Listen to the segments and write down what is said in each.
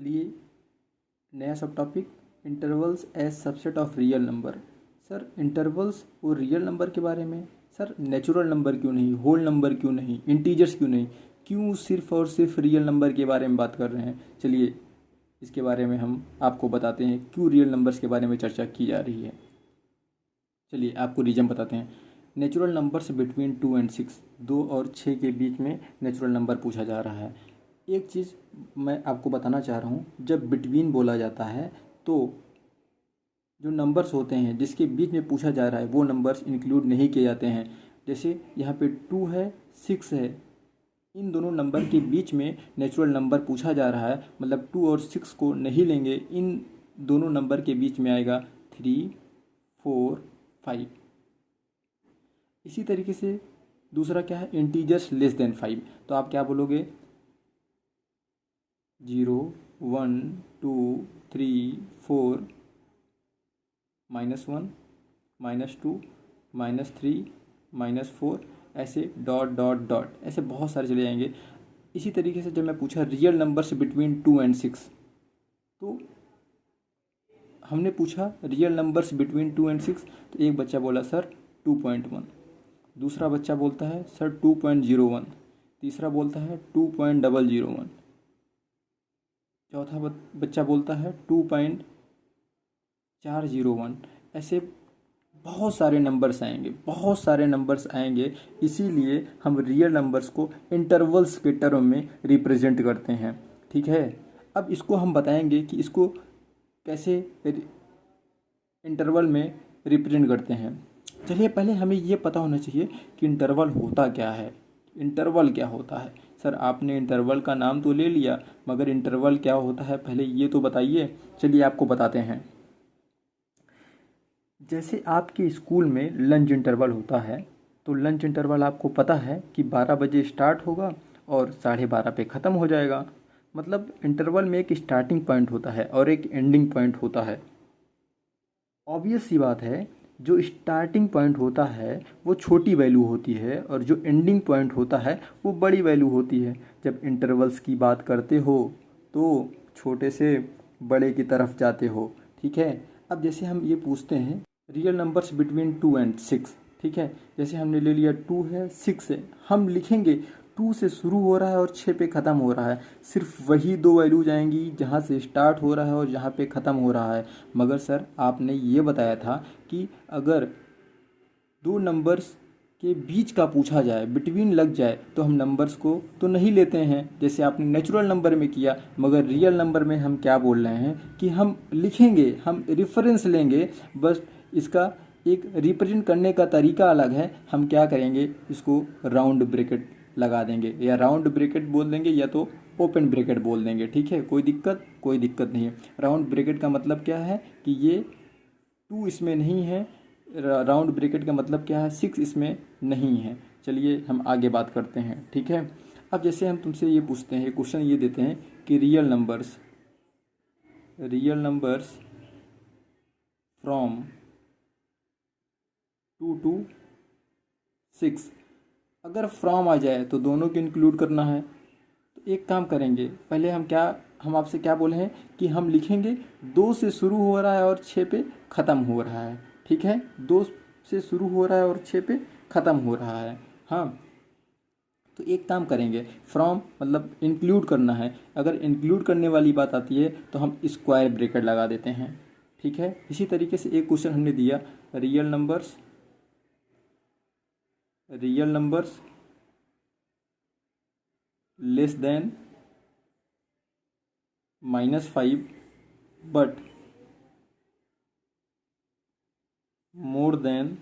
चलिए नया sub topic, intervals as subset of real number. Sir intervals और real number के बारे में, सर नेचुरल नंबर क्यों नहीं, होल नंबर क्यों नहीं, इंटीजर्स क्यों नहीं, क्यों सिर्फ और सिर्फ रियल नंबर के बारे में बात कर रहे हैं। चलिए इसके बारे में हम आपको बताते हैं क्यों रियल नंबर्स के बारे में चर्चा की जा रही है। चलिए आपको रीजन बताते हैं। नेचुरल नंबर्स बिटवीन 2 और 6, 2 और 6 के बीच में नेचुरल नंबर पूछा जा रहा है। एक चीज़ मैं आपको बताना चाह रहा हूँ, जब बिटवीन बोला जाता है तो जो नंबर्स होते हैं जिसके बीच में पूछा जा रहा है वो नंबर्स इंक्लूड नहीं किए जाते हैं। जैसे यहाँ पे 2 है, 6 है, इन दोनों नंबर के बीच में नेचुरल नंबर पूछा जा रहा है, मतलब 2 और 6 को नहीं लेंगे, इन दोनों नंबर के बीच में आएगा 3, 4, 5। इसी तरीके से दूसरा क्या है, इंटीजर्स लेस देन 5, तो आप क्या बोलोगे 0, 1, 2, 3, 4, -1, -2, -3, -4, ऐसे डॉट डॉट डॉट ऐसे बहुत सारे चले जाएंगे। इसी तरीके से जब मैं पूछा रियल नंबर्स बिटवीन 2 और 6, तो हमने पूछा रियल नंबर्स बिटवीन 2 और 6, तो एक बच्चा बोला सर 2.1, दूसरा बच्चा बोलता है सर 2.01, तीसरा बोलता है 2.001, चौथा बच्चा बोलता है 2.401। ऐसे बहुत सारे नंबर्स आएंगे, बहुत सारे नंबर्स आएंगे। इसीलिए हम रियल नंबर्स को इंटरवल्स के टर्म में रिप्रेजेंट करते हैं। ठीक है, अब इसको हम बताएंगे कि इसको कैसे इंटरवल में रिप्रेजेंट करते हैं। चलिए पहले हमें ये पता होना चाहिए कि इंटरवल होता क्या है। इंटरवल क्या होता है? सर आपने इंटरवल का नाम तो ले लिया, मगर इंटरवल क्या होता है पहले ये तो बताइए। चलिए आपको बताते हैं। जैसे आपके स्कूल में लंच इंटरवल होता है, तो लंच इंटरवल आपको पता है कि 12 बजे स्टार्ट होगा और 12:30 पे ख़त्म हो जाएगा। मतलब इंटरवल में एक स्टार्टिंग पॉइंट होता है और एक एंडिंग पॉइंट होता है। ऑब्वियस सी बात है, जो स्टार्टिंग पॉइंट होता है वो छोटी वैल्यू होती है और जो एंडिंग पॉइंट होता है वो बड़ी वैल्यू होती है। जब इंटरवल्स की बात करते हो तो छोटे से बड़े की तरफ जाते हो। ठीक है, अब जैसे हम ये पूछते हैं रियल नंबर्स बिटवीन 2 और 6, ठीक है, जैसे हमने ले लिया 2 है, 6 है, हम लिखेंगे 2 से शुरू हो रहा है और 6 पे ख़त्म हो रहा है। सिर्फ वही दो वैल्यू जाएंगी जहाँ से स्टार्ट हो रहा है और जहाँ पे ख़त्म हो रहा है। मगर सर आपने ये बताया था कि अगर दो नंबर्स के बीच का पूछा जाए, बिटवीन लग जाए, तो हम नंबर्स को तो नहीं लेते हैं जैसे आपने नेचुरल नंबर में किया। मगर रियल नंबर में हम क्या बोल रहे हैं कि हम लिखेंगे, हम रेफरेंस लेंगे, बस इसका एक रिप्रेजेंट करने का तरीका अलग है। हम क्या करेंगे, इसको राउंड ब्रैकेट लगा देंगे, या राउंड ब्रैकेट बोल देंगे या तो ओपन ब्रैकेट बोल देंगे। ठीक है, कोई दिक्कत नहीं है। राउंड ब्रैकेट का मतलब क्या है कि ये 2 इसमें नहीं है, राउंड ब्रैकेट का मतलब क्या है 6 इसमें नहीं है। चलिए हम आगे बात करते हैं। ठीक है, अब जैसे हम तुमसे ये पूछते हैं, क्वेश्चन ये देते हैं कि रियल नंबर्स फ्रॉम 2 to 6, अगर फ्रॉम आ जाए तो दोनों को इंक्लूड करना है। तो एक काम करेंगे, पहले हम आपसे क्या बोले हैं कि हम लिखेंगे 2 से शुरू हो रहा है और 6 पे ख़त्म हो रहा है। ठीक है, 2 से शुरू हो रहा है और 6 पे ख़त्म हो रहा है। हाँ, तो एक काम करेंगे, फ्रॉम मतलब इंक्लूड करना है। अगर इंक्लूड करने वाली बात आती है तो हम स्क्वायर ब्रैकेट लगा देते हैं। ठीक है, इसी तरीके से एक क्वेश्चन हमने दिया, real numbers less than -5 but more than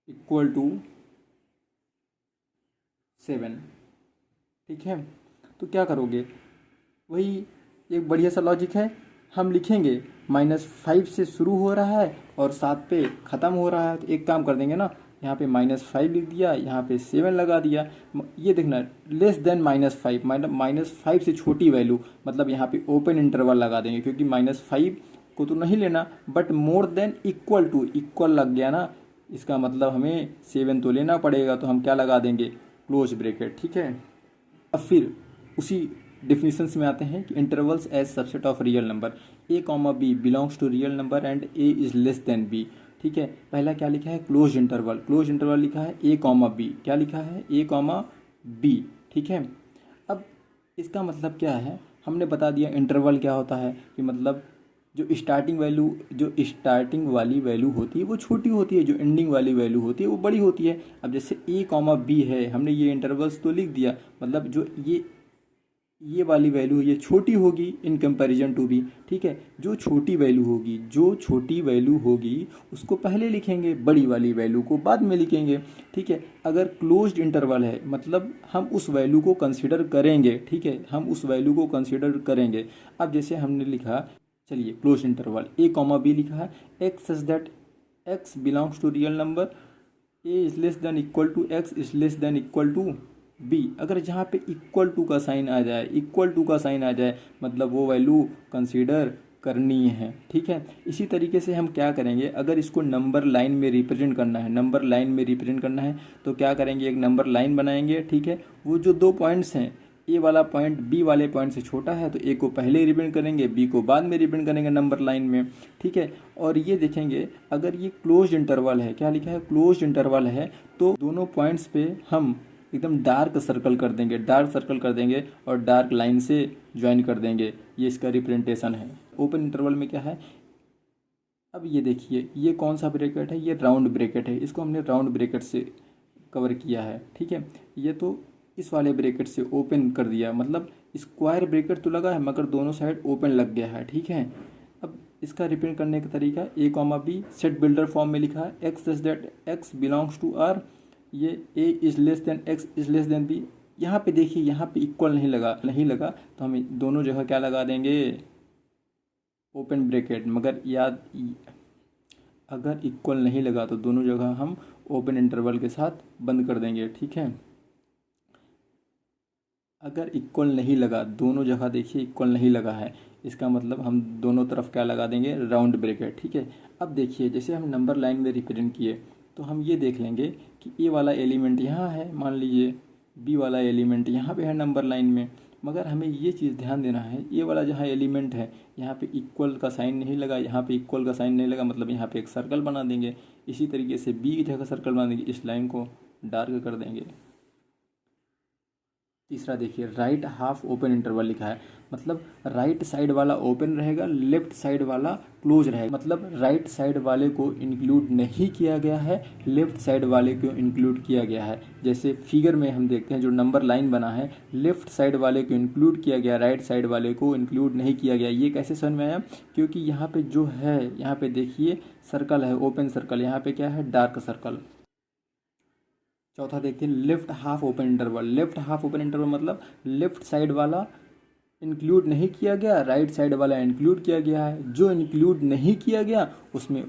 equal to 7। ठीक है, तो क्या करोगे, वही एक बढ़िया सा लॉजिक है। हम लिखेंगे -5 से शुरू हो रहा है और 7 पे ख़त्म हो रहा है। तो एक काम कर देंगे ना, यहाँ पे -5 लिख दिया, यहाँ पे 7 लगा दिया। ये देखना लेस देन -5, -5 से छोटी वैल्यू, मतलब यहाँ पे ओपन इंटरवल लगा देंगे, क्योंकि -5 को तो नहीं लेना, but more than equal to, equal लग गया ना, इसका मतलब हमें 7 तो लेना पड़ेगा, तो हम क्या लगा देंगे, क्लोज ब्रैकेट। ठीक है, अब फिर उसी डिफिनीशंस में आते हैं कि intervals as subset of real number A comma B belongs to real number and A is less than B. ठीक है, पहला क्या लिखा है, क्लोज इंटरवल। क्लोज इंटरवल लिखा है ए कॉमा बी, क्या लिखा है, ए कॉमा बी। ठीक है, अब इसका मतलब क्या है, हमने बता दिया इंटरवल क्या होता है कि मतलब जो स्टार्टिंग वाली वैल्यू होती है वो छोटी होती है, जो एंडिंग वाली वैल्यू होती है वो बड़ी होती है। अब जैसे ए कॉमा बी है, हमने ये इंटरवल्स तो लिख दिया, मतलब जो ये वाली वैल्यू ये छोटी होगी इन कंपैरिजन टू बी। ठीक है, जो छोटी वैल्यू होगी उसको पहले लिखेंगे, बड़ी वाली वैल्यू को बाद में लिखेंगे। ठीक है, अगर क्लोज्ड इंटरवल है मतलब हम उस वैल्यू को कंसीडर करेंगे। ठीक है, हम उस वैल्यू को कंसीडर करेंगे। अब जैसे हमने लिखा, चलिए close interval A comma B लिखा है, X such that x belongs to real number, A is less than equal to X is less than equal to B. अगर जहाँ पे इक्वल टू का साइन आ जाए मतलब वो वैल्यू कंसीडर करनी है। ठीक है, इसी तरीके से हम क्या करेंगे, अगर इसको नंबर लाइन में रिप्रेजेंट करना है तो क्या करेंगे, एक नंबर लाइन बनाएंगे। ठीक है, वो जो दो पॉइंट्स हैं, ए वाला पॉइंट बी वाले पॉइंट से छोटा है तो ए को पहले रिप्रेजेंट करेंगे, बी को बाद में रिप्रेजेंट करेंगे नंबर लाइन में। ठीक है, और ये देखेंगे अगर ये क्लोज्ड इंटरवल है, क्या लिखा है, क्लोज्ड इंटरवल है, तो दोनों पॉइंट्स पे हम एकदम डार्क सर्कल कर देंगे और डार्क लाइन से ज्वाइन कर देंगे। ये इसका रिप्रेजेंटेशन है। ओपन इंटरवल में क्या है, अब ये देखिए ये कौन सा ब्रैकेट है, ये राउंड ब्रैकेट है, इसको हमने राउंड ब्रैकेट से कवर किया है। ठीक है, ये तो इस वाले ब्रैकेट से ओपन कर दिया, मतलब स्क्वायर ब्रैकेट तो लगा है मगर दोनों साइड ओपन लग गया है। ठीक है, अब इसका रिप्रेजेंट करने का तरीका A comma B set builder form में लिखा है, X such that x belongs to R, ये A is less than X is less than B. यहाँ पे देखिए, यहाँ पे इक्वल नहीं लगा तो हम दोनों जगह क्या लगा देंगे, ओपन ब्रैकेट। मगर याद, अगर इक्वल नहीं लगा तो दोनों जगह हम ओपन इंटरवल के साथ बंद कर देंगे। ठीक है, अगर इक्वल नहीं लगा, दोनों जगह देखिए इक्वल नहीं लगा है, इसका मतलब हम दोनों तरफ क्या लगा देंगे, राउंड ब्रैकेट। ठीक है, अब देखिए जैसे हम नंबर लाइन में रिप्रेजेंट किए तो हम ये देख लेंगे कि ए वाला एलिमेंट यहाँ है, मान लीजिए बी वाला एलिमेंट यहाँ पे है नंबर लाइन में, मगर हमें ये चीज़ ध्यान देना है, ए वाला जहाँ एलिमेंट है यहाँ पे इक्वल का साइन नहीं लगा, यहाँ पे इक्वल का साइन नहीं लगा, मतलब यहाँ पे एक सर्कल बना देंगे। इसी तरीके से बी की जगह सर्कल बना देंगे, इस लाइन को डार्क कर देंगे। तीसरा देखिए, राइट हाफ ओपन इंटरवल लिखा है, मतलब राइट साइड वाला ओपन रहेगा, लेफ्ट साइड वाला क्लोज रहेगा, मतलब राइट साइड वाले को इंक्लूड नहीं किया गया है, लेफ्ट साइड वाले को इंक्लूड किया गया है। जैसे फिगर में हम देखते हैं जो नंबर लाइन बना है, लेफ्ट साइड वाले को इंक्लूड किया गया, राइट साइड वाले को इंक्लूड नहीं किया गया। ये कैसे समझ में आया, क्योंकि यहाँ पे जो है, यहाँ पे देखिए सर्कल है, ओपन सर्कल, यहाँ पे क्या है, डार्क सर्कल। चौथा देखते हैं, लेफ्ट हाफ ओपन इंटरवल मतलब लेफ्ट साइड वाला इंक्लूड नहीं किया गया, राइट साइड वाला इंक्लूड किया गया है। जो इंक्लूड नहीं किया गया उसमें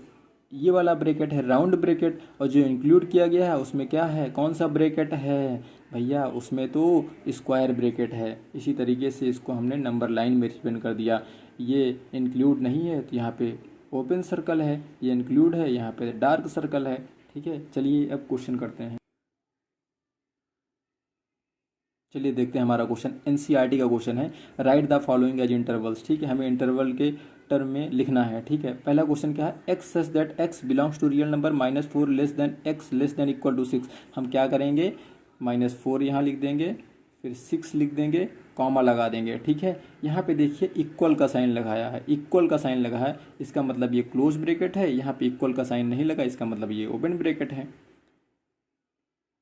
ये वाला ब्रैकेट है, राउंड ब्रैकेट, और जो इंक्लूड किया गया है उसमें क्या है, कौन सा ब्रैकेट है भैया, उसमें तो स्क्वायर ब्रैकेट है। इसी तरीके से इसको हमने नंबर लाइन में रिप्रेजेंट कर दिया। ये इंक्लूड नहीं है तो यहाँ पे ओपन सर्कल है, ये इंक्लूड है यहाँ पे डार्क सर्कल है। ठीक है, चलिए अब क्वेश्चन करते हैं। चलिए देखते हैं हमारा क्वेश्चन, एनसीईआरटी का क्वेश्चन है, write the following as intervals. ठीक है, हमें इंटरवल के टर्म में लिखना है। ठीक है, पहला क्वेश्चन क्या है, X such that x belongs to real number -4 less than x less than equal to 6। हम क्या करेंगे, -4 यहाँ लिख देंगे, फिर 6 लिख देंगे, कॉमा लगा देंगे। ठीक है, यहाँ पे देखिए इक्वल का साइन लगाया है, इसका मतलब ये क्लोज ब्रैकेट है, यहाँ पे इक्वल का साइन नहीं लगा, इसका मतलब ये ओपन ब्रैकेट है।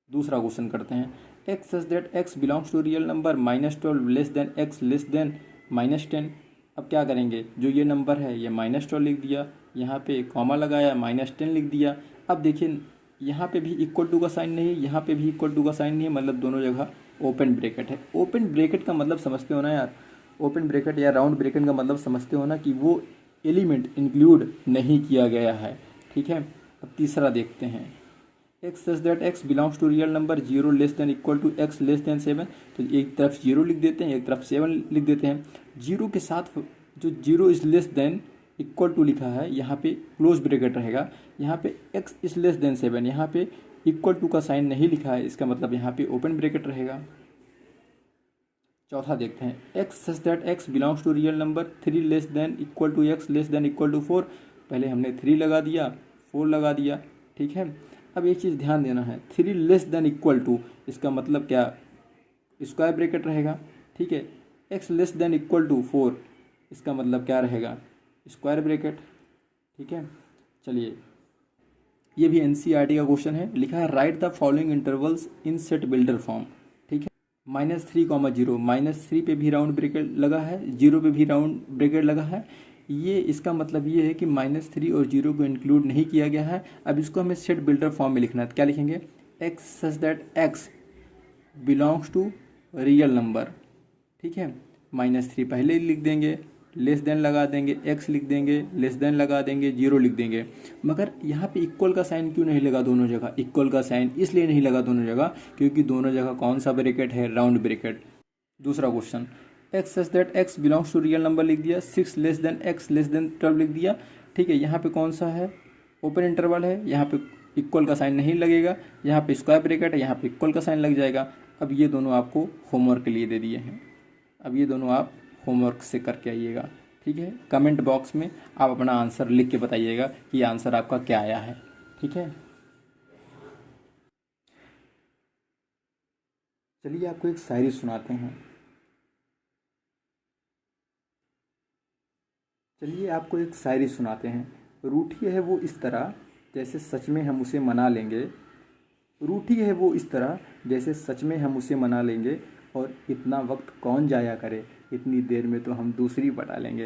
दूसरा क्वेश्चन करते हैं, X such that x belongs to real number -12 less than x less than -10। अब क्या करेंगे, जो ये नंबर है ये -12 लिख दिया, यहाँ पे कॉमा लगाया, -10 लिख दिया। अब देखिए यहाँ पे भी इक्वल टू का साइन नहीं, यहाँ पे भी इक्वल टू का साइन नहीं, मतलब दोनों जगह ओपन ब्रैकेट है। ओपन ब्रैकेट का मतलब समझते हो ना यार, ओपन ब्रैकेट या राउंड ब्रैकेट का मतलब समझते हो ना कि वो एलिमेंट इंक्लूड नहीं किया गया है। ठीक है, अब तीसरा देखते हैं, X such that x belongs to real number 0 less than equal to X less than 7। तो एक तरफ 0 लिख देते हैं, एक तरफ 7 लिख देते हैं। 0 के साथ जो 0 is less than equal to लिखा है, यहाँ पे क्लोज ब्रैकेट रहेगा, यहाँ पे एक्स इज लेस देन 7, यहाँ पे इक्वल टू का साइन नहीं लिखा है, इसका मतलब यहाँ पे ओपन ब्रैकेट रहेगा। चौथा देखते हैं, X such that x belongs to real number 3 less than equal to X less than equal to 4। पहले हमने 3 लगा दिया, 4 लगा दिया, ठीक है। अब एक चीज़ ध्यान देना है, 3 लेस देन इक्वल टू, इसका मतलब क्या, स्क्वायर ब्रैकेट रहेगा, ठीक है। X less than equal to 4, इसका मतलब क्या रहेगा, स्क्वायर ब्रैकेट, ठीक है। चलिए, ये भी एनसीईआरटी का क्वेश्चन है, लिखा है write the following intervals in set builder form, ठीक है। -3, 0, -3 पे भी राउंड ब्रैकेट लगा है, 0 पे भी राउंड ब्रैकेट लगा है। ये इसका मतलब ये है कि -3 और 0 को इंक्लूड नहीं किया गया है। अब इसको हमें सेट बिल्डर फॉर्म में लिखना है, तो क्या लिखेंगे, x such that x belongs to real number, ठीक है। -3 पहले ही लिख देंगे, लेस देन लगा देंगे, एक्स लिख देंगे, लेस देन लगा देंगे, 0 लिख देंगे। मगर यहाँ पे इक्वल का साइन क्यों नहीं लगा दोनों जगह, इक्वल का साइन इसलिए नहीं लगा दोनों जगह क्योंकि दोनों जगह कौन सा ब्रैकेट है, राउंड ब्रैकेट। दूसरा question, x such that x belongs to real number लिख दिया, 6 less than x less than 12 लिख दिया, ठीक है। यहाँ पे कौन सा है, ओपन इंटरवल है, यहाँ पे इक्वल का साइन नहीं लगेगा, यहाँ पे स्क्वायर ब्रैकेट है, यहाँ पे इक्वल का साइन लग जाएगा। अब ये दोनों आपको होमवर्क के लिए दे दिए हैं, अब ये दोनों आप होमवर्क से करके आइएगा, ठीक है। कमेंट बॉक्स में आप अपना आंसर लिख के बताइएगा कि आंसर आपका क्या आया है, ठीक है। चलिए आपको एक शायरी सुनाते हैं, चलिए आपको एक शायरी सुनाते हैं। रूठी है वो इस तरह जैसे सच में हम उसे मना लेंगे, रूठी है वो इस तरह जैसे सच में हम उसे मना लेंगे, और इतना वक्त कौन जाया करे, इतनी देर में तो हम दूसरी पटा लेंगे।